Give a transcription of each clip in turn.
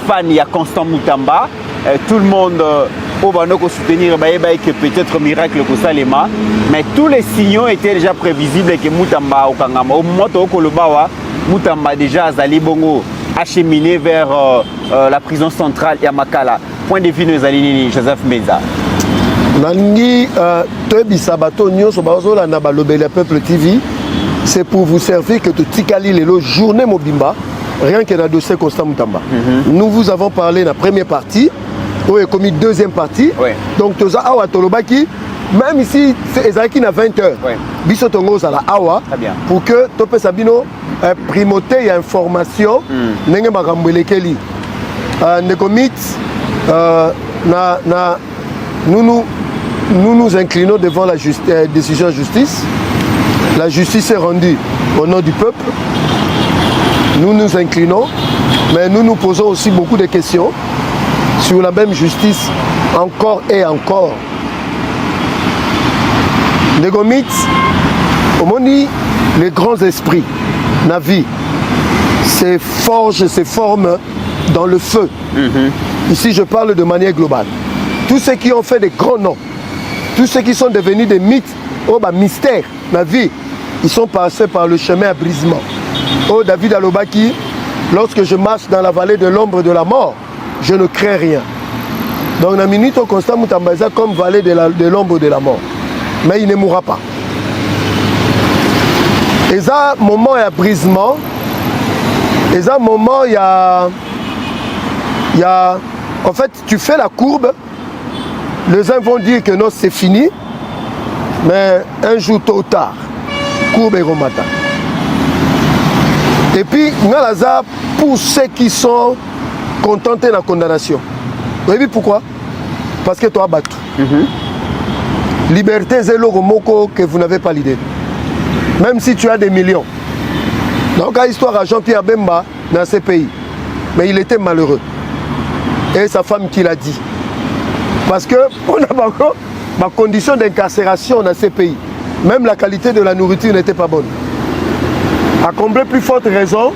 fan ya Constant Mutamba. Tout le monde au Banoko soutenir que peut-être miracle que Salema, mais tous les signaux étaient déjà prévisibles que Mutamba au Kangama au moment où le Bawa Mutamba déjà Azali Bongo acheminé vers la prison centrale Yamakala. Point de vue de Zalini Joseph Meza. Nangi Tobi Sabato Nyos Bazola Nabalobele Peuple TV, c'est pour vous servir que tu tikali les journée Mobimba, rien que dans le dossier Constant Mutamba. Nous vous avons parlé dans la première partie. Oui, commis deuxième partie. Oui. Donc, tu as Awa Tolobaki, même ici, c'est à 20 h. Biso Tongo Zala Awa. Pour que Topé Sabino primoter information. Nenge Magambele Keli. Nekomit, nous nous inclinons devant la décision de justice. La justice est rendue au nom du peuple. Nous nous inclinons, mais nous nous posons aussi beaucoup de questions sur la même justice encore et encore. Negomit, au moni, les grands esprits, Navi, se forgent, se forment dans le feu. Ici, je parle de manière globale. Tous ceux qui ont fait des grands noms, tous ceux qui sont devenus des mythes, mystères, Navi, ils sont passés par le chemin à brisement. Oh, David Alobaki, lorsque je marche dans la vallée de l'ombre de la mort, je ne crains rien. Donc, la minute au Constant Mutamba comme vallée de l'ombre de la mort. Mais il ne mourra pas. Et ça, moment il y a brisement. Et ça, moment il y a... En fait, tu fais la courbe. Les uns vont dire que non, c'est fini. Mais un jour tôt ou tard, courbe et remata. Et puis, Nalaza, pour ceux qui sont contentés de la condamnation. Vous savez pourquoi? Parce que tu as battu. Liberté, c'est le mot que vous n'avez pas l'idée. Même si tu as des millions. Donc, il y a l'histoire à Jean-Pierre Bemba dans ces pays. Mais il était malheureux. Et sa femme qui l'a dit. Parce que on a ma condition d'incarcération dans ces pays. Même la qualité de la nourriture n'était pas bonne. À combler plus forte raison,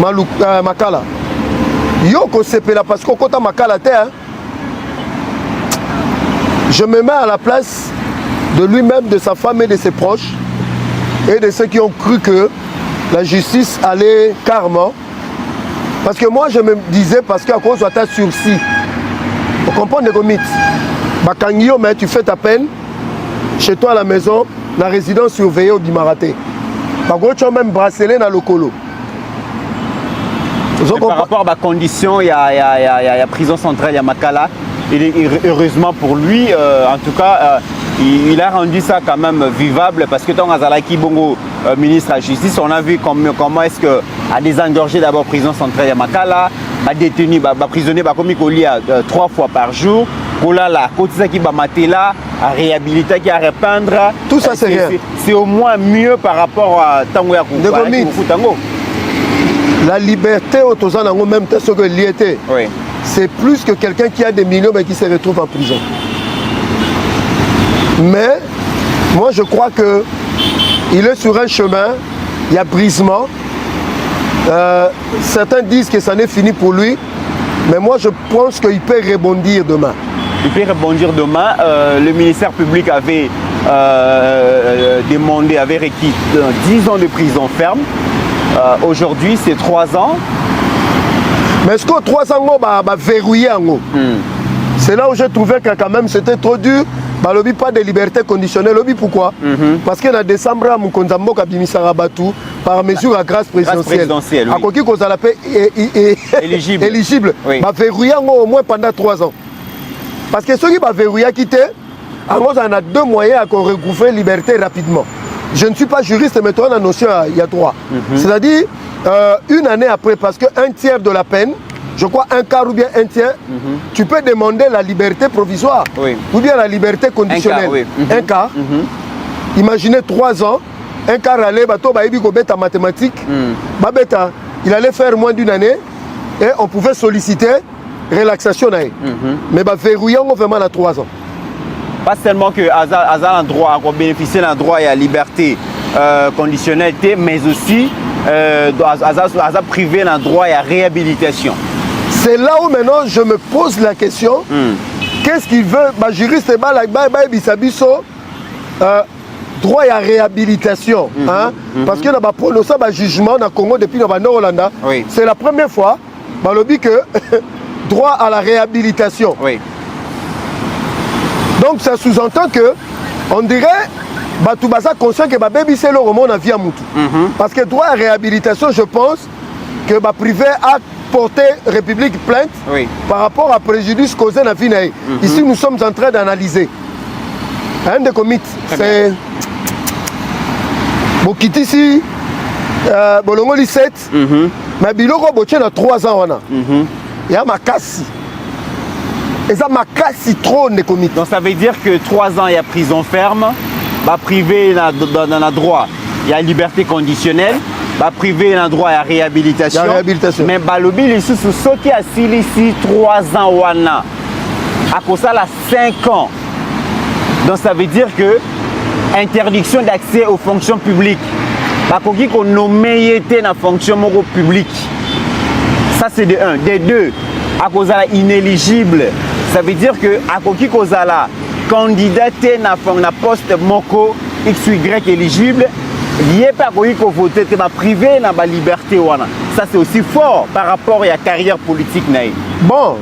Makala. Yoko Sepela, parce qu'au côté Makala terre, je me mets à la place de lui-même, de sa femme et de ses proches, et de ceux qui ont cru que la justice allait carrément. Parce que moi, je me disais, parce qu'à cause de ta sursis, on comprend des mythes. Bakangio, mais tu fais ta peine chez toi à la maison, la résidence surveillée au Bimaraté. Par contre, tu as même bracelet dans le colo. Par rapport à ma condition, il y a prison centrale, il y a Makala. Heureusement pour lui, en tout cas, il a rendu ça quand même vivable parce que dans Azalaki Bongo, ministre de la Justice, on a vu comment est-ce que a désengorgé d'abord prison centrale Yamakala, a détenu, prisonnier, comme il y a 3 fois par jour, Kolala, Kotisa qui Matela, à réhabiliter, qui à répandre. Tout ça c'est rien. C'est au moins mieux par rapport à Tango Tango. La liberté au Tozanango, même ce que l'IET, c'est plus que quelqu'un qui a des millions mais qui se retrouve en prison. Mais moi je crois que il est sur un chemin, il y a brisement. Certains disent que ça n'est fini pour lui, mais moi je pense qu'il peut rebondir demain. Il peut rebondir demain. Le ministère public avait demandé, avait requis 10 ans de prison ferme. Aujourd'hui, c'est 3 ans. Mais est-ce que 3 ans, on va verrouiller en haut? C'est là où j'ai trouvé que quand même c'était trop dur. Bah, lobby pas de liberté conditionnelle. Lobby pourquoi? Parce qu'en décembre, mon Konzambo Kabimisarabatu, par mesure à grâce présidentielle. À quoi qu'on a l'appelé éligible. Bah, verrouiller en haut au moins pendant 3 ans. Parce que ceux qui vont verrouiller quitter, on a 2 moyens à recouvrir liberté rapidement. Je ne suis pas juriste, mais toi, la notion, il y a 3. C'est-à-dire, une année après, parce qu'un tiers de la peine, je crois un quart ou bien un tiers, tu peux demander la liberté provisoire ou bien la liberté conditionnelle. Un quart. Imaginez 3 ans, un quart allait, en mathématiques, il allait faire moins d'une année et on pouvait solliciter relaxation. Mais verrouillant vraiment à 3 ans. Pas seulement que Azal a droit à bénéficier d'un droit et à liberté conditionnelle, mais aussi aza privé na droit ya réhabilitation. C'est là où maintenant je me pose la question. Qu'est-ce qu'il veut juriste biso droit à réhabilitation, parce que na prononcé jugement na Congo depuis na Nord-Hollanda, c'est la première fois balobi que droit à la réhabilitation. Oui. Donc ça sous-entend que on dirait batu baza conscient que baby c'est le roman na vie à mutu. Parce que droit à réhabilitation, je pense que privé a porté République plainte par rapport à préjudice causé na vie na. Ici nous sommes en train d'analyser. Un des comités, c'est Bokitisi, Bolongoli 7, mais Biloko Botchen a 3 ans. Il y a Makassi. Et ça Makassi trop de comités. Donc ça veut dire que 3 ans il y a prison ferme, privé dans le droit, il y a liberté conditionnelle, privé dans le droit, il y a réhabilitation. Mais Balobi, les sous ceux qui a ici 3 ans wana, à cause ça 5 ans. Donc ça veut dire que interdiction d'accès aux fonctions publiques. Parce qu'on nommé dans la fonction publique. Ça c'est de 1. De 2, à cause de inéligible. Ça veut dire que à cause de la candidaté dans la poste moko XY éligible, il n'y a pas qu'on vote privé dans la liberté. Ça c'est aussi fort par rapport à la carrière politique. Bon,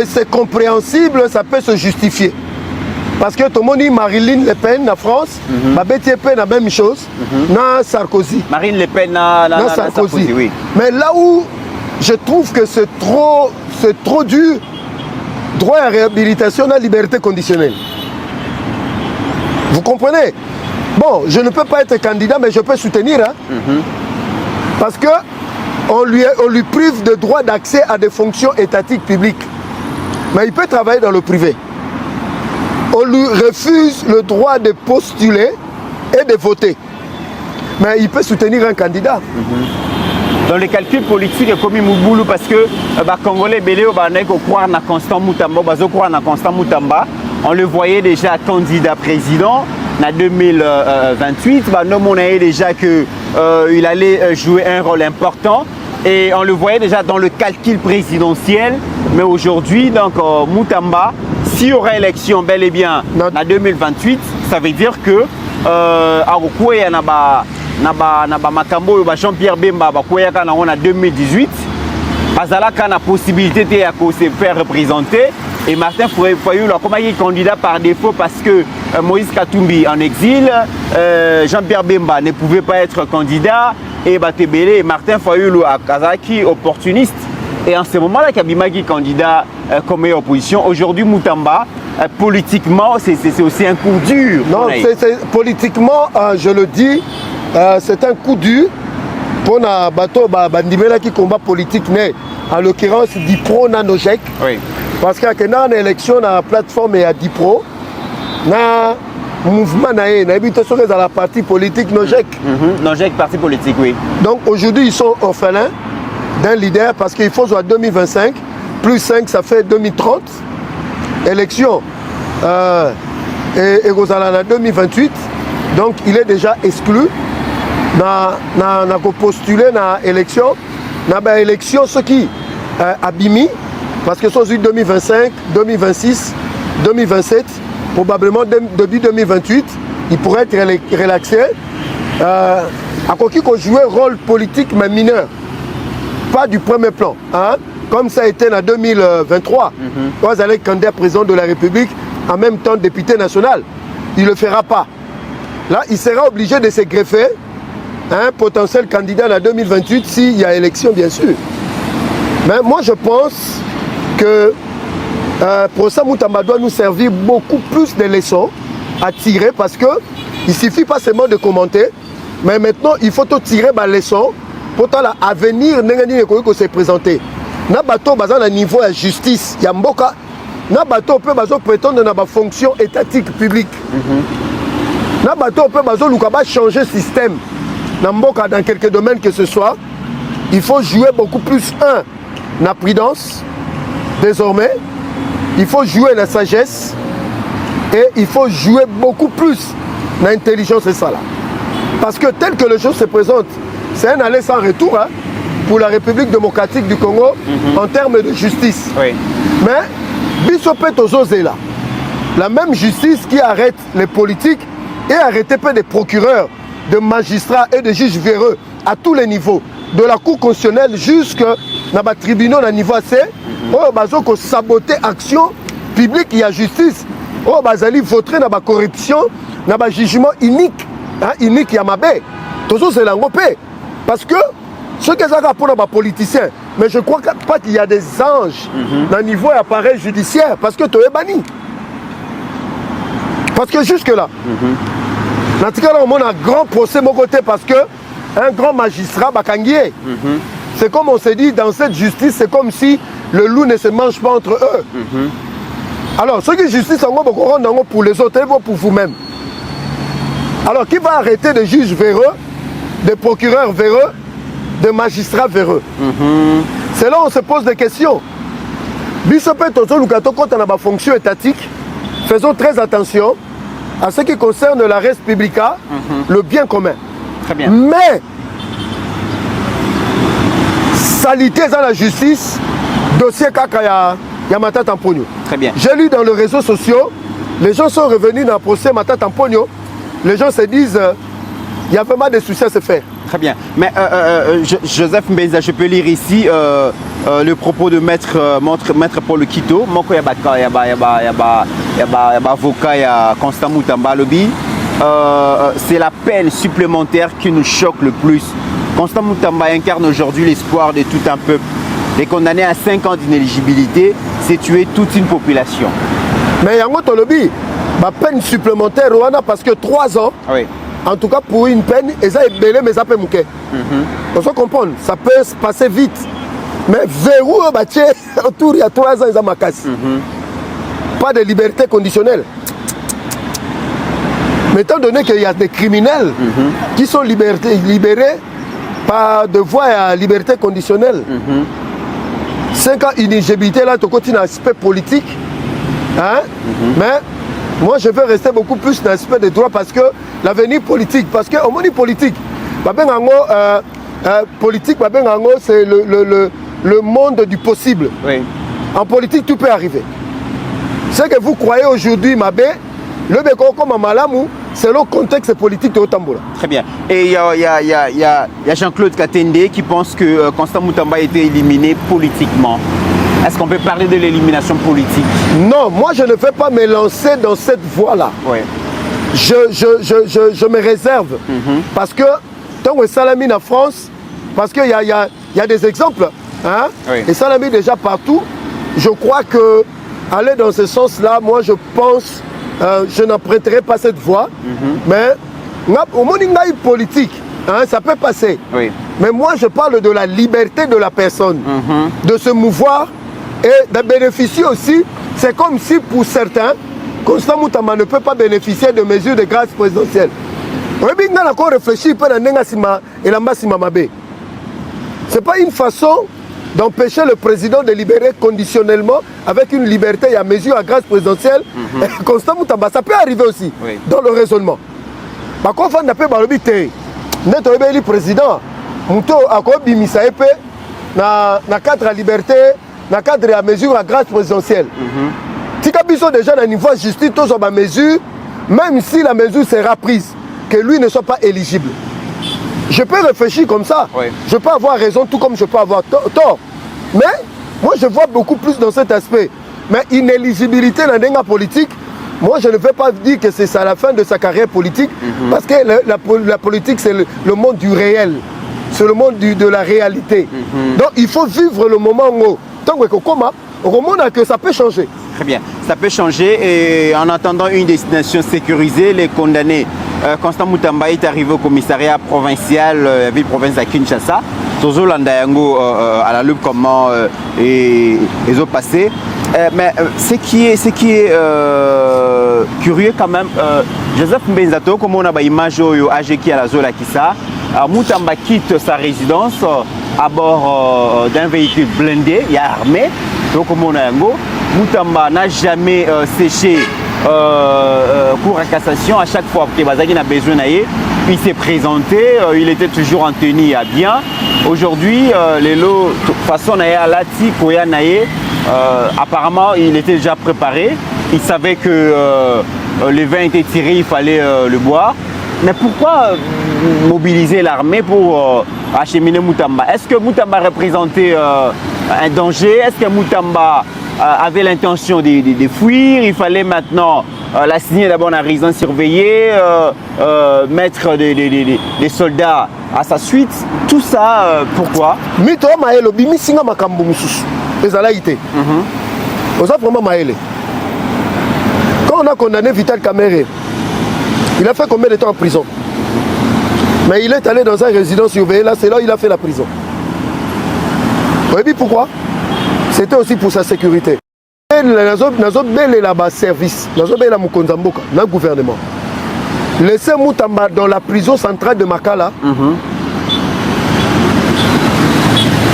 c'est compréhensible, ça peut se justifier. Parce que tout le monde dit Marine Le Pen en France, la même chose, na Sarkozy. Marine Le Pen na Sarkozy, oui. Mais là où je trouve que c'est trop dur, droit à réhabilitation, à liberté conditionnelle. Vous comprenez? Bon, je ne peux pas être candidat, mais je peux soutenir. Parce que on lui prive de droit d'accès à des fonctions étatiques publiques. Mais il peut travailler dans le privé. On lui refuse le droit de postuler et de voter. Mais il peut soutenir un candidat. Dans les calculs politiques, comme Mouboulou, parce que les Congolais, on le voyait déjà candidat président en 2028. On a déjà qu'il allait jouer un rôle important. Et on le voyait déjà dans le calcul présidentiel. Mais aujourd'hui, donc Moutamba, s'il y aura élection bel et bien en 2028, ça veut dire que Jean-Pierre Bemba en 2018, il a possibilité de se faire représenter. Et Martin Fayulu a comme candidat par défaut parce que Moïse Katumbi en exil, Jean-Pierre Bemba ne pouvait pas être candidat. Et Batebele et Martin Fayulu à Kazaki opportuniste. Et en ce moment-là, Kabimagi candidat comme opposition. Aujourd'hui, Moutamba, politiquement, c'est aussi un coup dur. Non, politiquement, je le dis, c'est un coup dur pour un bateau Bandimela qui combat politique. En l'occurrence, Dipro Nanojek. Oui. Parce qu'il y a une élection dans la plateforme et à Dipro. Mouvement dans la partie politique Nojek. Nojek, parti politique, oui. Donc aujourd'hui, ils sont orphelins d'un leader parce qu'il faut soit 2025, plus 5, ça fait 2030. Élection et Rosalana 2028. Donc il est déjà exclu. N'a postulé dans l'élection. Dans l'élection, ce qui abîme, parce que sont 2025, 2026, 2027. Probablement début 2028, il pourrait être relaxé. À quoi qu'il jouer un rôle politique, mais mineur. Pas du premier plan. Comme ça a été en 2023. Quand vous allez candidat président de la République, en même temps député national, il ne le fera pas. Là, il sera obligé de se greffer un potentiel candidat en 2028 s'il y a élection, bien sûr. Mais moi, je pense que pour ça, Moutamba doit nous servir beaucoup plus de leçons à tirer parce qu'il ne suffit pas seulement de commenter, mais maintenant il faut tirer des leçons pour l'avenir de se présenter. Na bateau basé na niveau de justice, ya mboka, na bateau peut prétendre dans la fonction étatique publique. Na bateau peut changer le système. Na mboka dans quelques domaines que ce soit, il faut jouer beaucoup plus la prudence désormais. Il faut jouer la sagesse Et il faut jouer beaucoup plus l'intelligence et ça là. Parce que tel que les choses se présentent, c'est un aller sans retour hein, pour la République démocratique du Congo en termes de justice. Oui. Mais Bissopé Tozozé là, la même justice qui arrête les politiques et arrête des procureurs, de magistrats et de juges véreux à tous les niveaux, de la Cour constitutionnelle jusqu'à la tribunal à niveau AC, ils ont saboté l'action publique et la justice. Ils ont voté dans la corruption, dans le jugement unique, hein, unique et amabé. Toujours c'est l'angopé. Parce que ce que ça pour les politiciens, mais je crois pas qu'il y a des anges dans le niveau appareil judiciaire parce que tu es banni. Parce que jusque-là, dans ce cas-là, on a un grand procès mon côté parce que un grand magistrat, Bakangié, c'est comme on s'est dit, dans cette justice, c'est comme si le loup ne se mange pas entre eux. Alors, ceux qui justice, on va rendre pour les autres et pour vous-même. Alors, qui va arrêter des juges véreux, des procureurs véreux, des magistrats véreux? C'est là où on se pose des questions. Bissopé Tozo Lukato, quand on a ma fonction étatique, faisons très attention à ce qui concerne la res publica, le bien commun. Très bien. Mais, salité dans la justice, dossier Kakaya, Yamata Tampogno. Très bien. J'ai lu dans les réseaux sociaux, les gens sont revenus dans le procès Mata Tampogno, les gens se disent, il y a vraiment des soucis à se faire. Très bien. Mais Joseph Mbenza, je peux lire ici le propos de maître Paul Kito. Moko avocat Constant Moutamba Lobby. C'est la peine supplémentaire qui nous choque le plus. Constant Moutamba incarne aujourd'hui l'espoir de tout un peuple. Les condamnés à 5 ans d'inéligibilité, c'est tuer toute une population. Mais Yango Tolobi, ma peine supplémentaire, parce que 3 ans. Oui. En tout cas, pour une peine, et ça est belé, mais ça peut mouquer. On se comprendre, ça peut se passer vite. Mais verrou, autour, il y a 3 ans, ils ont ma casse. Pas de liberté conditionnelle. Mais étant donné qu'il y a des criminels qui sont libérés par de voie à liberté conditionnelle, 5 ans d'inéligibilité, là, tu continues l'aspect politique. Hein? Mais moi, je veux rester beaucoup plus dans l'aspect des droits parce que l'avenir politique, parce qu'au monde politique, politique, c'est le monde du possible. Oui. En politique, tout peut arriver. Ce que vous croyez aujourd'hui, Mabé, le béco comme Malamou, c'est le contexte politique de Otambola. Très bien. Et il y a Jean-Claude Katende qui pense que Constant Moutamba a été éliminé politiquement. Est-ce qu'on peut parler de l'élimination politique? Non, moi je ne vais pas me lancer dans cette voie-là. Oui. Je me réserve. Parce que, tant que Salamine en France, parce qu'il y a des exemples, hein? Oui. Et Salamine déjà partout, je crois que aller dans ce sens-là, moi je pense, je n'emprunterai pas cette voie. Mais au monde politique, hein, ça peut passer. Oui. Mais moi je parle de la liberté de la personne, de se mouvoir et de bénéficier aussi. C'est comme si pour certains, Constant Moutamba ne peut pas bénéficier de mesures de grâce présidentielle. On a encore réfléchi, ce n'est pas une façon d'empêcher le président de libérer conditionnellement avec une liberté et à mesure à grâce présidentielle. Constant Moutamba, ça peut arriver aussi dans le raisonnement. Par contre, on a pas le président, na cadre à liberté, na cadre à mesure à grâce présidentielle. Si ils sont déjà dans le niveau de justice, tous ont ma mesure, même si la mesure sera prise, que lui ne soit pas éligible. Je peux réfléchir comme ça. Je peux avoir raison tout comme je peux avoir tort. Mais moi je vois beaucoup plus dans cet aspect. Mais inéligibilité dans la politique, moi je ne vais pas dire que c'est ça la fin de sa carrière politique, parce que la politique c'est le monde du réel. C'est le monde de la réalité. Donc il faut vivre le moment où, tant que ça peut changer. Très bien. Ça peut changer et en attendant une destination sécurisée, les condamnés. Constant Moutamba est arrivé au commissariat provincial, ville-province à Kinshasa. Tozo Landayango à la loupe comment ils ont passé. Mais ce qui est curieux quand même, Joseph Mbenzato, comme on a une image qui à la Zola Kissa, Moutamba quitte sa résidence à bord d'un véhicule blindé, il y a armé. Donc, Moutamba n'a jamais séché cour à cassation, à chaque fois que Bazaki a besoin d'aller, il s'est présenté, il était toujours en tenue à bien. Aujourd'hui, les lots, de façon Lati, Koya Naye, apparemment il était déjà préparé. Il savait que le vin était tiré, il fallait le boire. Mais pourquoi mobiliser l'armée pour acheminer Moutamba? Est-ce que Moutamba représentait un danger? Est-ce que Moutamba avait l'intention de fuir? Il fallait maintenant l'assigner d'abord à résidence surveillée, mettre des soldats à sa suite. Tout ça, pourquoi? Mito Maël, Bimi Singa Makambo Moussous, les alaïtés. On a vraiment Maël. Quand on a condamné Vital Kamere, il a fait combien de temps en prison? Mais il est allé dans une résidence surveillée, là, c'est là où il a fait la prison. Vous voyez pourquoi? C'était aussi pour sa sécurité. Nazo belle là-bas service, nazo belle la Mukonzamboka, le gouvernement. Laissez Moutamba dans la prison centrale de Makala.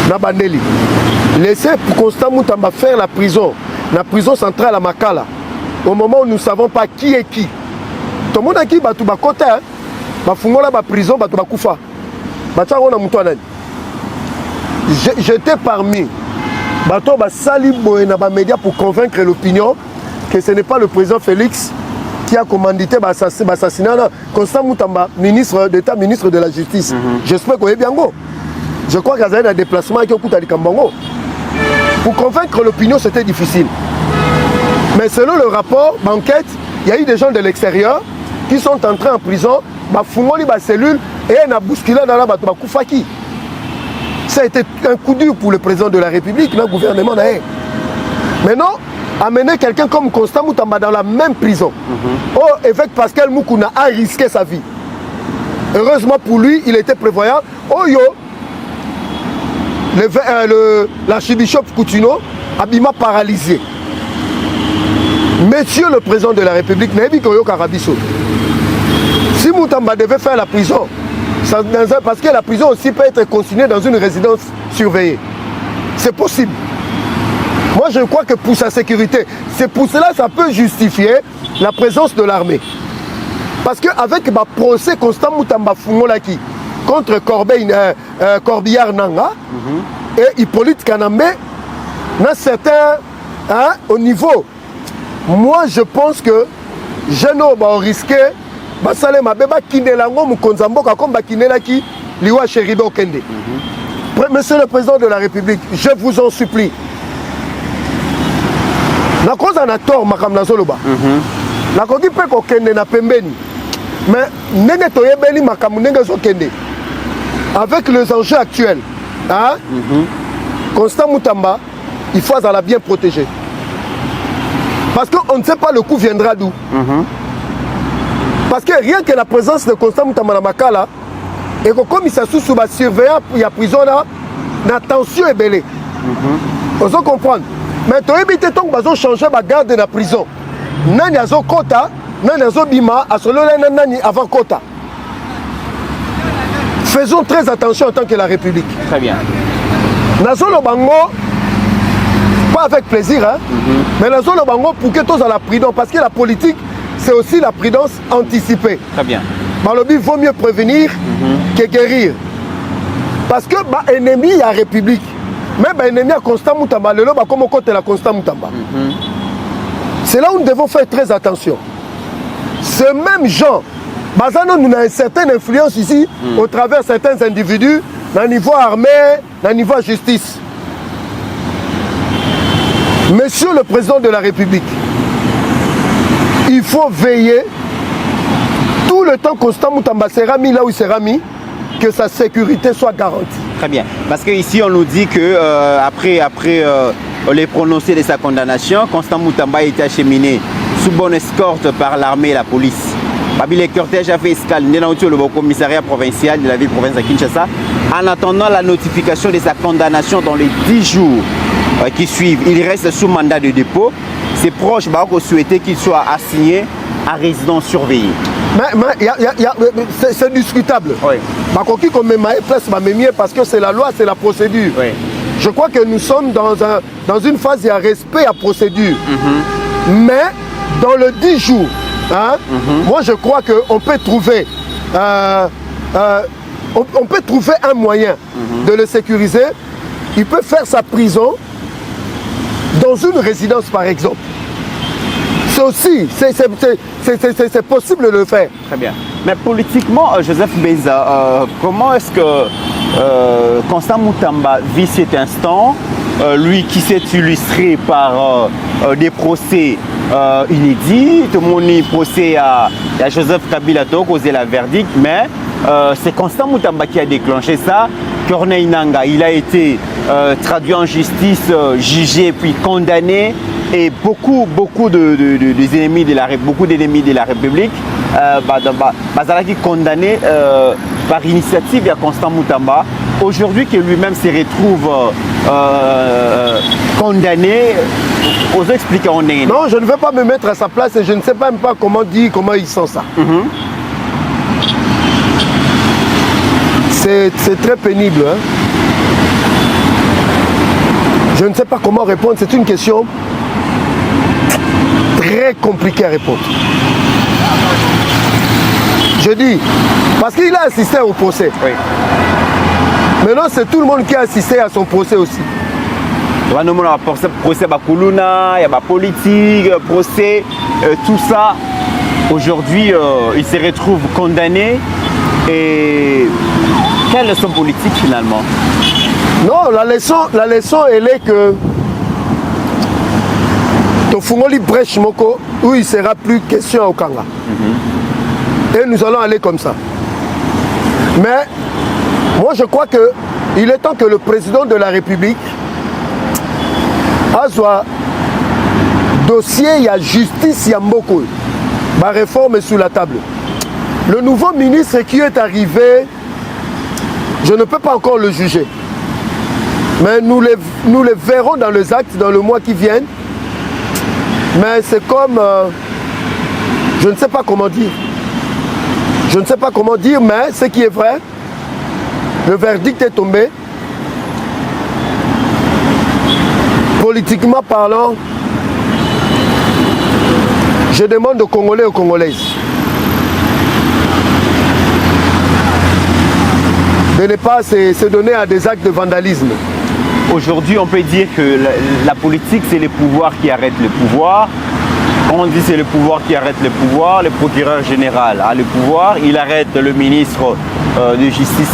Nabandeli. Laissez Constant Moutamba faire la prison centrale à Makala. Au moment où nous ne savons pas qui est qui. Tout le monde a qui va tout côté, va fungola la prison, va tout koufa. J'étais parmi bato ba sali boena ba média pour convaincre l'opinion que ce n'est pas le président Félix qui a commandité l'assassinat Constant Moutamba, ministre d'État, ministre de la Justice. J'espère qu'on est bien go. Je crois qu'il y a un déplacement qui a été Kambango. Pour convaincre l'opinion, c'était difficile. Mais selon le rapport d'enquête, il y a eu des gens de l'extérieur qui sont entrés en prison, fumoli ba cellule et on a bousculé dans la bateau Koufaki. Ça a été un coup dur pour le président de la République, le gouvernement. Maintenant, amener quelqu'un comme Constant Moutamba dans la même prison. Oh, évêque Pascal Moukouna a risqué sa vie. Heureusement pour lui, il était prévoyant. Oh yo, l'archibishop Coutinho, Abima paralysé. Monsieur le président de la République, Naïbi Koyo Karabiso, si Moutamba devait faire la prison, parce que la prison aussi peut être consignée dans une résidence surveillée, c'est possible. Moi je crois que pour sa sécurité, c'est pour cela que ça peut justifier la présence de l'armée. Parce qu'avec le procès Constant Moutamba Fungolaki contre Corbillard Nanga et Hippolyte Kanambe, dans certains, au niveau, moi je pense que jeunes ont risqué Monsieur le président de la République, je vous en supplie. La cause en a tort, Makam Nazoloba. La cause peut qu'on na pembeni. Mais nenge toyebeli Makam nenge zokende. Avec les enjeux actuels, Constant Moutamba, il faut la bien protéger. Parce qu'on ne sait pas le coup viendra d'où. Parce que rien que la présence de Constant Moutamba Makala, et que comme il s'assout sous la surveillance, il y a prison là, la tension est belée. Vous comprenez? Mais tu as évité de changer la garde de la prison. Nani azo kota, nani azo bima, nani avant kota. Faisons très attention en tant que la République. Très bien. Nazo le bango, pas avec plaisir, mais nazo le bango pour que tous à la prudence, parce que la politique, c'est aussi la prudence anticipée. Très bien. Il vaut mieux prévenir que guérir. Parce que l'ennemi, il y a la République. Même l'ennemi a Constant Moutamba, le loba comme côté la Constant Moutamba. C'est là où nous devons faire très attention. Ce même gens, nous avons une certaine influence ici, au travers de certains individus, dans le niveau armé, dans le niveau justice. Monsieur le président de la République, il faut veiller tout le temps Constant Moutamba sera mis là où il sera mis, que sa sécurité soit garantie. Très bien. Parce qu'ici, on nous dit que après les prononcés de sa condamnation, Constant Moutamba a été acheminé sous bonne escorte par l'armée et la police. Le cortège a fait escale dans le commissariat provincial de la ville provinciale de Kinshasa en attendant la notification de sa condamnation dans les 10 jours qui suivent. Il reste sous mandat de dépôt. Ses proches ont souhaité qu'il soit assigné à résidence surveillée. C'est discutable. Oui. Parce que c'est la loi, c'est la procédure. Oui. Je crois que nous sommes dans une phase de respect à procédure. Mais dans le 10 jours, hein, moi je crois qu'on peut trouver on peut trouver un moyen de le sécuriser. Il peut faire sa prison dans une résidence par exemple. C'est aussi, c'est possible de le faire. Très bien. Mais politiquement, Joseph Beza, comment est-ce que Constant Moutamba vit cet instant, lui qui s'est illustré par des procès inédits, tout le monde dit procès à Joseph Kabila qui a causé la verdict, mais c'est Constant Moutamba qui a déclenché ça. Corneille Nangaa, il a été traduit en justice, jugé puis condamné, et beaucoup des ennemis de la République qui condamné par initiative à Constant Moutamba. Aujourd'hui que lui-même se retrouve condamné, aux expliquer en est. Non, je ne vais pas me mettre à sa place et je ne sais même pas comment il sent ça. C'est très pénible. Hein? Je ne sais pas comment répondre. C'est une question très compliquée à répondre. Je dis, parce qu'il a assisté au procès. Oui. Maintenant, c'est tout le monde qui a assisté à son procès aussi. Il y a procès Bakuluna, il y a politique, procès, tout ça. Aujourd'hui, il se retrouve condamné. Et quelle leçon politique finalement? Non, la leçon elle est que Tofungoli brèche moko où il ne sera plus question au Kanga. Et nous allons aller comme ça. Mais moi je crois qu'il est temps que le président de la République a soit dossier, il y a justice, il y a beaucoup. Ma réforme est sous la table. Le nouveau ministre qui est arrivé, je ne peux pas encore le juger. Mais nous les verrons dans les actes dans le mois qui vient. Mais c'est comme... je ne sais pas comment dire. Je ne sais pas comment dire, mais ce qui est vrai, le verdict est tombé. Politiquement parlant, je demande aux Congolais et aux Congolaises de ne pas se donner à des actes de vandalisme. Aujourd'hui, on peut dire que la politique, c'est le pouvoir qui arrête le pouvoir. On dit c'est le pouvoir qui arrête le pouvoir. Le procureur général a le pouvoir. Il arrête le ministre de justice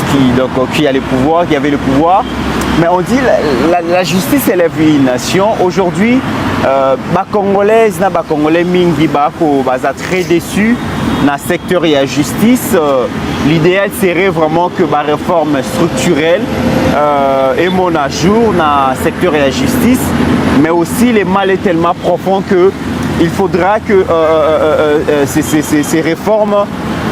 qui a le pouvoir, qui avait le pouvoir. Mais on dit la justice élève une nation. Aujourd'hui, les Congolaises, les Congolais mingi sont très déçus dans le secteur de la justice. L'idéal serait vraiment que la réforme structurelle est mon à jour dans le secteur de la justice. Mais aussi, le mal est tellement profond qu'il faudra que ces réformes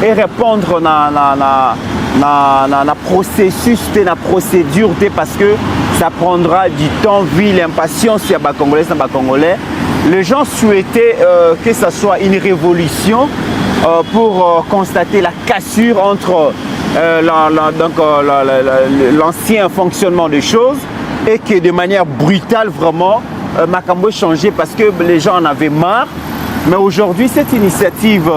aient répondre dans le processus, dans la procédure, parce que ça prendra du temps, vu l'impatience il y a des Congolais, des Congolais. Les gens souhaitaient que ce soit une révolution pour constater la cassure entre l'ancien fonctionnement des choses et que de manière brutale, vraiment, Makambo changé parce que les gens en avaient marre. Mais aujourd'hui, cette initiative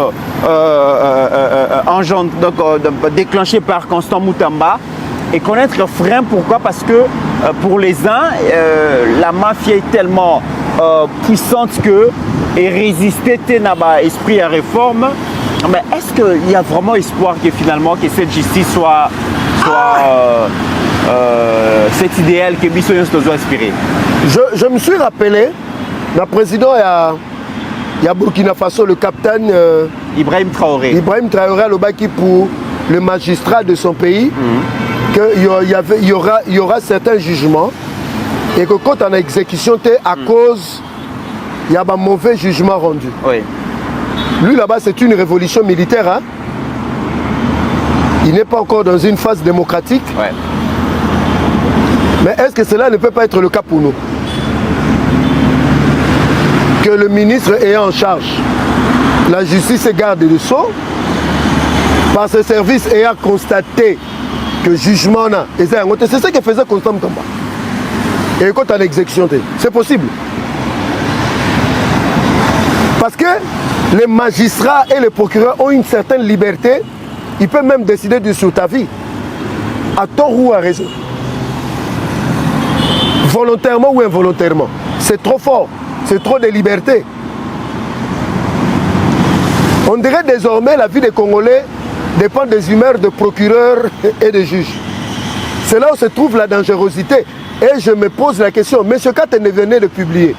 déclenchée par Constant Moutamba et connaître le frein. Pourquoi? Parce que pour les uns, la mafia est tellement puissante que et résister à l'esprit à réforme. Mais est-ce qu'il y a vraiment espoir que finalement que cette justice soit cet idéal que Bissonnios doit aspirer? Je me suis rappelé, le président il y a Burkina Faso, le capitaine Ibrahim Traoré. Ibrahim Traoré a le baki pour le magistrat de son pays, qu'il y aura certains jugements et que quand on a exécution, à cause, il y a un mauvais jugement rendu. Oui. Lui là-bas, c'est une révolution militaire. Hein? Il n'est pas encore dans une phase démocratique. Ouais. Mais est-ce que cela ne peut pas être le cas pour nous? Que le ministre est en charge la justice et garde de sceaux, par ce service ayant constaté que jugement n'a. C'est ce que faisait Constant Moutamba. Et quand on a exécution, c'est possible. Parce que les magistrats et les procureurs ont une certaine liberté. Ils peuvent même décider sur ta vie. À tort ou à raison. Volontairement ou involontairement. C'est trop fort. C'est trop de liberté. On dirait désormais la vie des Congolais dépend des humeurs de procureurs et de juges. C'est là où se trouve la dangerosité. Et je me pose la question, M. Katene venait de publier.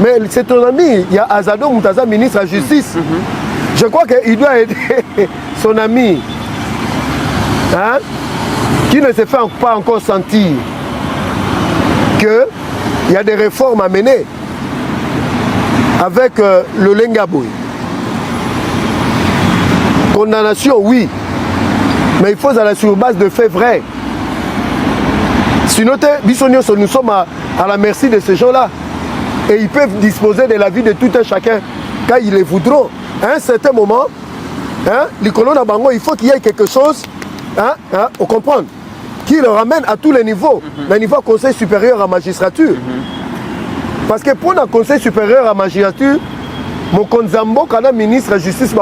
Mais c'est ton ami, il y a Azado Moutaza, ministre de la Justice. Je crois qu'il doit aider son ami, hein, qui ne se fait pas encore sentir qu'il y a des réformes à mener avec le Lengaboui. Condamnation, oui, mais il faut aller sur base de faits vrais. Sinon, nous sommes à la merci de ces gens-là. Et ils peuvent disposer de la vie de tout un chacun quand ils le voudront. À un certain moment, hein, les colons à Bango, il faut qu'il y ait quelque chose, hein, on comprend, qui le ramène à tous les niveaux. Le niveau conseil supérieur à magistrature. Parce que pour le conseil supérieur à magistrature, mon konzambo, quand le ministre de la justice,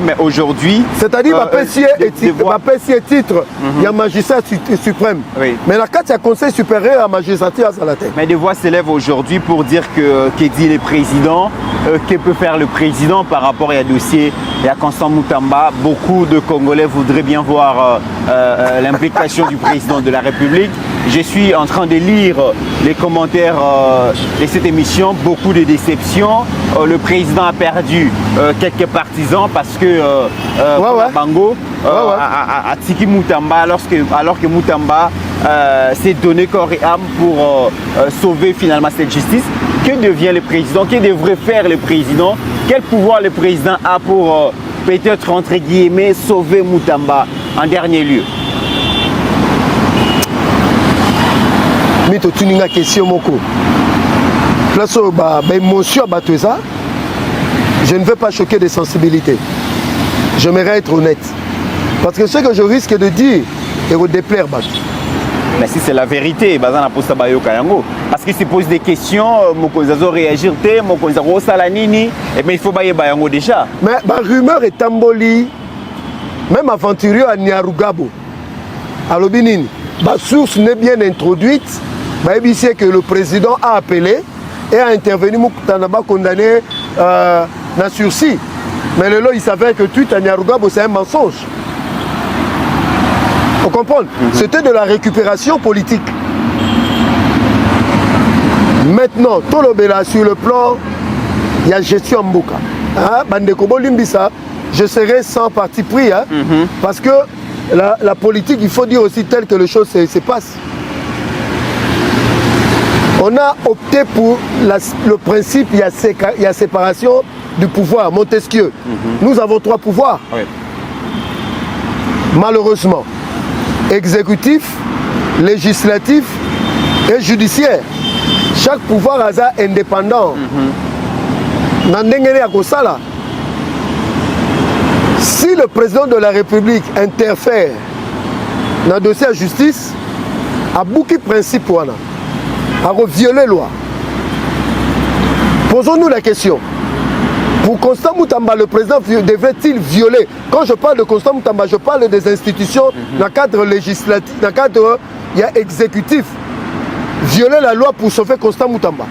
mais aujourd'hui, c'est-à-dire ma titre, il y a magistrat suprême. Oui. Mais la carte, il y a conseil supérieur à magistrature à la tête. Mais des voix s'élèvent aujourd'hui pour dire que dit le président, que peut faire le président par rapport à un dossier et à Constant Moutamba. Beaucoup de Congolais voudraient bien voir l'implication du président de la République. Je suis en train de lire les commentaires de cette émission, beaucoup de déceptions. Le président a perdu quelques partisans parce que Bango a Tiki Moutamba alors que Moutamba s'est donné corps et âme pour sauver finalement cette justice. Que devient le président? Que devrait faire le président? Quel pouvoir le président a pour peut-être entre guillemets sauver Moutamba en dernier lieu? Mito tuninga question moko. Place émotion à Batouza. Je ne veux pas choquer des sensibilités. J'aimerais être honnête. Parce que ce que je risque de dire est vous déplaire. Mais si c'est la vérité, parce qu'il se pose des questions, Mokozazo réagir, Mokozazo salanini, et bien il faut bailler Bayango déjà. Mais la rumeur est tamboli, même aventurier à Nyarugabo, à Lobinini, la source n'est bien introduite, c'est que le président a appelé et a intervenu, Moutanaba condamné dans sursis. Mais le lot, il savait que tout à Nyarugabo, c'est un mensonge. Vous comprenez? C'était de la récupération politique. Maintenant, Tolobela sur le plan, il y a gestion Mboka. Bandekobo Limbisa, je serai sans parti pris. Parce que la politique, il faut dire aussi telle que les choses se passent. On a opté pour le principe, il y a séparation du pouvoir, Montesquieu. Nous avons 3 pouvoirs. Oui. Malheureusement. Exécutif, législatif et judiciaire. Chaque pouvoir est indépendant. Si le président de la République interfère dans le dossier de justice, à beaucoup de principes, à violer la loi. Posons-nous la question. Pour Constant Moutamba, le président devrait-il violer? Quand je parle de Constant Moutamba, je parle des institutions dans le cadre législatif, dans le cadre il y a exécutif. Violer la loi pour sauver Constant Moutamba.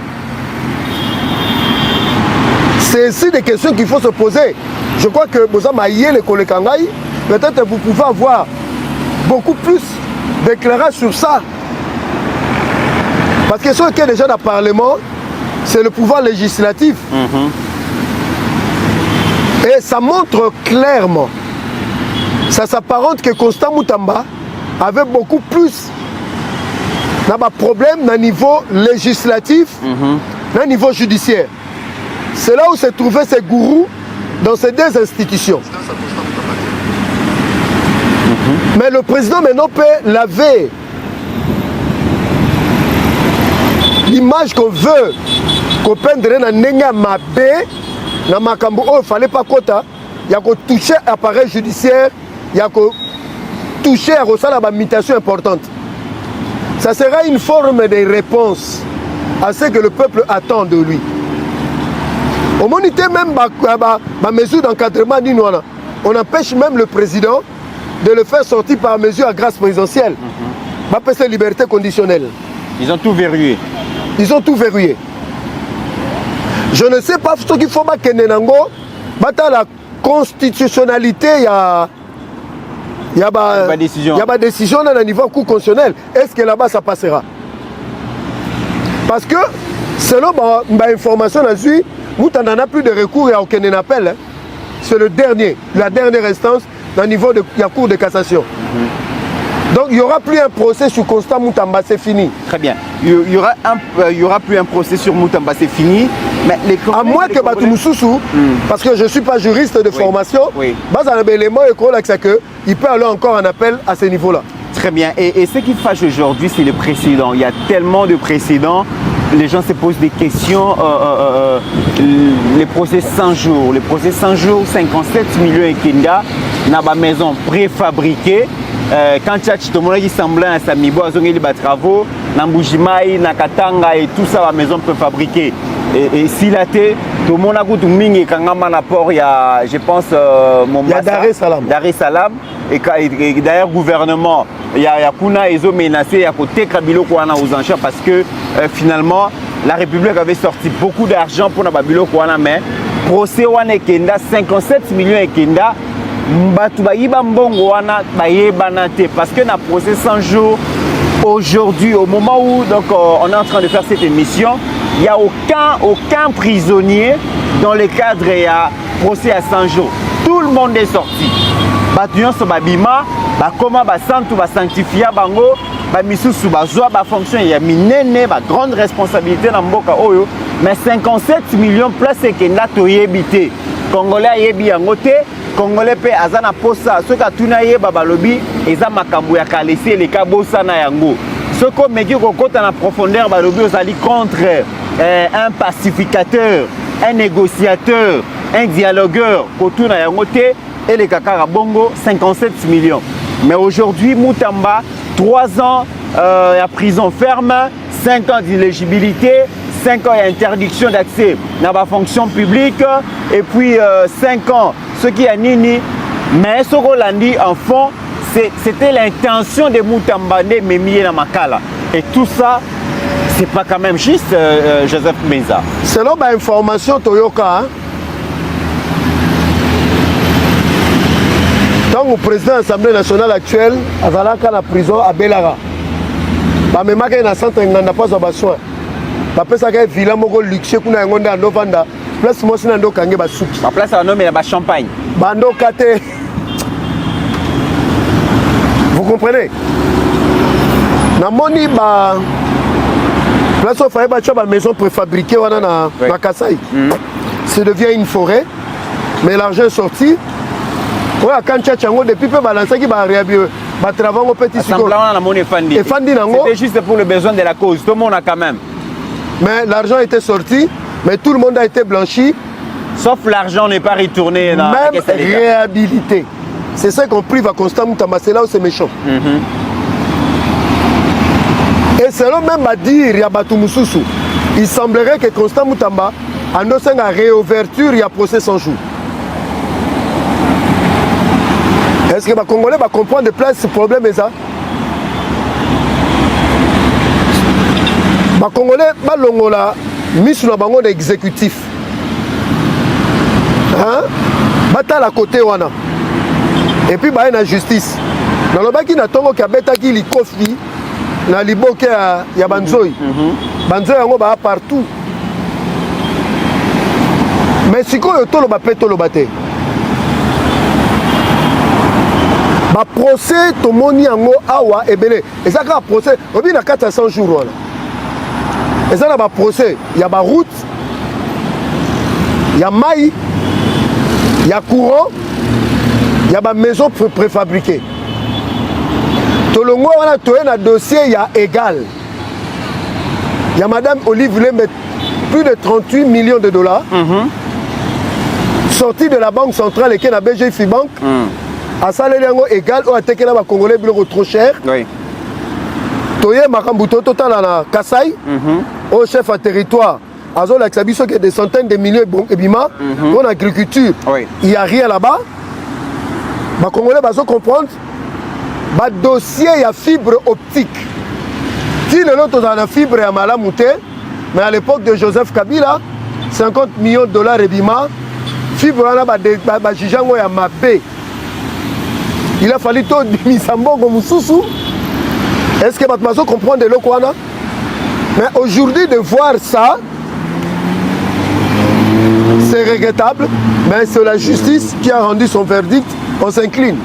C'est ici des questions qu'il faut se poser. Je crois que Bozamaïe, les collègues Kangaï, peut-être vous pouvez avoir beaucoup plus d'éclairage sur ça. Parce que ce qui est déjà dans le Parlement, c'est le pouvoir législatif. Et ça montre clairement, ça s'apparente que Constant Moutamba avait beaucoup plus de problèmes au niveau législatif, au niveau judiciaire. C'est là où se trouvaient ces gourous dans ces 2 institutions. Mais le président maintenant peut laver l'image qu'on veut, qu'on peindre dans Nenga Mabé. Dans Makambo, il ne fallait pas quota. Il y a toucher l'appareil judiciaire, il y a toucher à la mutation importante. Ça sera une forme de réponse à ce que le peuple attend de lui. Au moins, même ma mesure d'encadrement, on empêche même le président de le faire sortir par mesure à grâce présidentielle. C'est liberté conditionnelle. Ils ont tout verrouillé. Ils ont tout verrouillé. Je ne sais pas ce qu'il faut que Nenango, la constitutionnalité, il y a une décision à niveau cour constitutionnel. Est-ce que là-bas ça passera? Parce que selon ma information là-dessus, nous n'en a plus de recours à aucun appel. C'est la dernière instance au niveau de la cour de cassation. Donc il n'y aura plus un procès sur Constant Moutamba, c'est fini. Très bien. Il y aura plus un procès sur Moutamba, c'est fini. Mais à moins que Batumoussoussou, parce que je ne suis pas juriste de formation, il peut aller encore en appel à ce niveau-là. Très bien. Et ce qui fâche aujourd'hui, c'est le précédent. Il y a tellement de précédents. Les gens se posent des questions. Les procès 100 jours. Les procès 100 jours, 57 millions de Kenda dans ma maison préfabriquée. Quand tout le monde qui semblait à Samibo, à Zongeli Batravo, Namboujimaï, Nakatanga et tout ça, la maison préfabriquée. Et si la tête, tout le monde a goûté Mingi quand on a port, il y a, je pense, il y a Dar es Salaam. Et d'ailleurs, gouvernement, il y a Kuna et Zo menacé, il y a côté Kabilo Kouana aux enchères parce que finalement, la République avait sorti beaucoup d'argent pour Nababilo Kouana, mais procès Wane Kenda, 57 millions de Kenda. Parce que na procès 100 jours aujourd'hui, au moment où donc, on est en train de faire cette émission, il n'y a aucun prisonnier dans le cadre de procès à 100 jours. Tout le monde est sorti. Batunion so babima, comment santu sanctifier bango, misusu bazwa ba fonction ya minene, ba grande responsabilité na mboka oyo, mais 57 millions place que na toyebité. Congolais yebi yango te. Congolais pe azana posa ce ka tuna yeba balobi eza makambo ya kalesi le kabosa na yango ce ko meki kokota na profondeur balobi ozali contre un pacificateur, un négociateur, un dialogueur kotuna yango te et le kakara bongo 57 millions. Mais aujourd'hui Moutamba 3 ans à prison ferme, 5 ans d'inéligibilité, 5 ans d'interdiction d'accès dans la fonction publique et puis 5 ans ce qui est nini. Mais ce qu'on l'a dit en fond, c'était l'intention de Moutamba de Mémié dans Makala. Et tout ça, c'est pas quand même juste Joseph Benza. Selon ma information Toyoka, tant que président de l'Assemblée nationale actuelle, Azalaka na prison à Belara. Même si il y a un centre qui n'a pas de soins. Parce que la villa moko luxe kuna yangonda ando vanda place mosi na ndo kange basuki la place à nommer la champagne bando kate. Vous comprenez? Na moni ba place au faye ba choba maison préfabriquée wana na Kasai. Ça devient une forêt mais l'argent est sorti. Ouais quand tchango depuis peu balancer qui ba réhabiller ba travaux au petit siko na moni fandi c'était juste pour le besoin de la cause tout le monde a quand même. Mais l'argent était sorti, mais tout le monde a été blanchi. Sauf l'argent n'est pas retourné dans même réhabilité. C'est ça qu'on prive à Constant Moutamba, c'est là où c'est méchant. Et selon même à dire, il y a Batumoussoussou, il semblerait que Constant Moutamba, en osant la réouverture, il y a procès 100 jours. Est-ce que les Congolais vont comprendre de place ce problème est ça? Les Congolais vont mis sur le bango d'exécutif. Bata la côté wana. Et puis bah la justice. Dans le baki na tongo ka beta ki li kofi na liboke ya banzoi. Banzoi yango ba partout. Mais sikoyo tolo ba petolo bate. Ba procès to moni yango awa ebele. Ezaka procès obi na 400 jours wana. Et ça, il y a un procès, il y a une route, il y a maille, il y a courant, il y a une maison préfabriquée. Tout le monde a un dossier, il y a égal. Il y a Madame Olive voulait mettre plus de 38 millions de dollars, sorti de la banque centrale et qui est la BGFI Bank, à salaire égal, ou à Tekela Congolais trop cher. Oui. toye makambu totala na Kasai au chef à territoire azo la xabiso que des centaines de milliers ebima pour l'agriculture il y a rien là-bas ba congolais bazo comprendre ba dossier il y a fibre optique qui le lot dans la fibre ya malamu te mais à l'époque de Joseph Kabila 50 millions de dollars ebima fibre na ba jijango ya mabe il a fallu tout misambongo mususu. Est-ce que Batmazo comprend de l'Okwana? Mais aujourd'hui, de voir ça, c'est regrettable, mais c'est la justice qui a rendu son verdict. On s'incline.